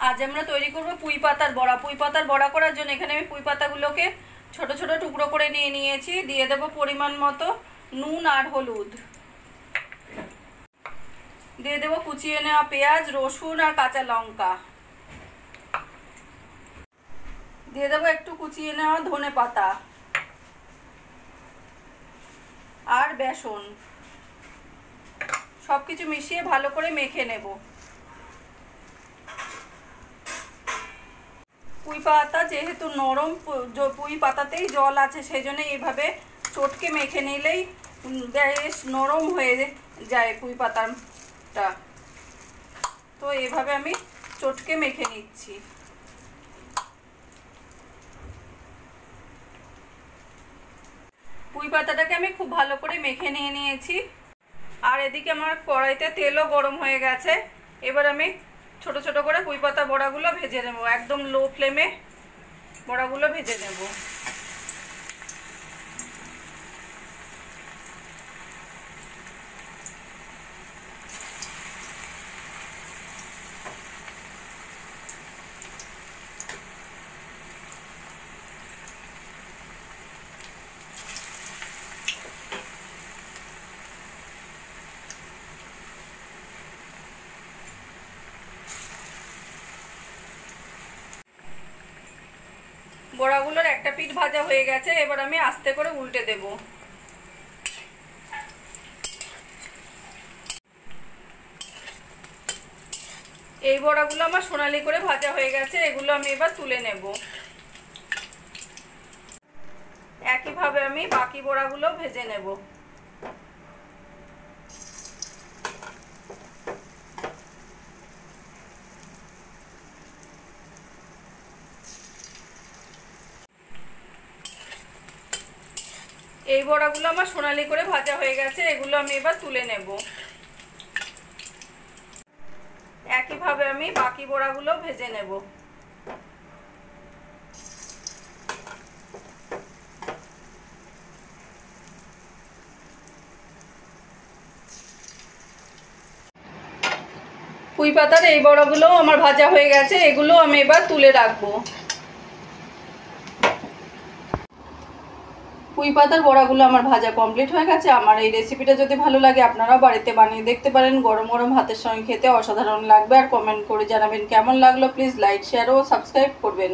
আজ আমরা তৈরি করব পুঁই পাতার বড়া। পুঁই পাতার বড়া করার জন্য এখানে আমি পুঁই পাতাগুলোকে ছোট ছোট টুকরো করে নিয়ে নিয়েছি। দিয়ে দেব পরিমাণ মতো নুন আর হলুদ। দিয়ে দেব কুচিয়ে নেওয়া পেঁয়াজ, রসুন আর কাঁচা লঙ্কা। দিয়ে দেব একটু কুচিয়ে নেওয়া ধনেপাতা আর বেসন। সবকিছু মিশিয়ে ভালো করে মেখে নেব। পুঁই পাতা যেহেতু নরম, পুঁই পাতাতেই জল আছে, সেই জন্য এইভাবে চটকে মেখে নিলেই বেশ নরম হয়ে যায় পুঁই পাতাটা। তো এইভাবে আমি চটকে মেখে নিচ্ছি। পুঁই পাতাটাকে আমি খুব ভালো করে মেখে নিয়েছি। আর এদিকে আমার কড়াইতে তেলও গরম হয়ে গেছে। এবার আমি ছোট ছোট করে পুঁই পাতা বড়াগুলো ভেজে নেব। একদম লো ফ্লেমে বড়াগুলো ভেজে নেব। বড়াগুলোর একটা পিঠ ভাজা হয়ে গেছে। এবার আমি আস্তে করে উল্টে দেব। এই বড়াগুলো আমার সোনালি করে ভাজা হয়ে গেছে। এগুলো আমি এবার তুলে নেব। একইভাবে আমি বাকি বড়াগুলো ভেজে নেব। এই বড়াগুলো আমার সোনালি করে ভাজা হয়ে গেছে। এগুলো আমি এবার তুলে নেব। একইভাবে আমি বাকি বড়াগুলো ভেজে নেব। পুঁই পাতার এই বড়াগুলো আমার ভাজা হয়ে গেছে। এগুলো আমি এবার তুলে রাখবো। পুঁই পাতার বড়াগুলো আমার ভাজা কমপ্লিট হয়ে গেছে। আমার এই রেসিপিটা যদি ভালো লাগে আপনারাও বাড়িতে বানিয়ে দেখতে পারেন। গরম গরম ভাতের সঙ্গে খেতে অসাধারণ লাগবে। আর কমেন্ট করে জানাবেন কেমন লাগলো। প্লিজ লাইক, শেয়ার ও সাবস্ক্রাইব করবেন।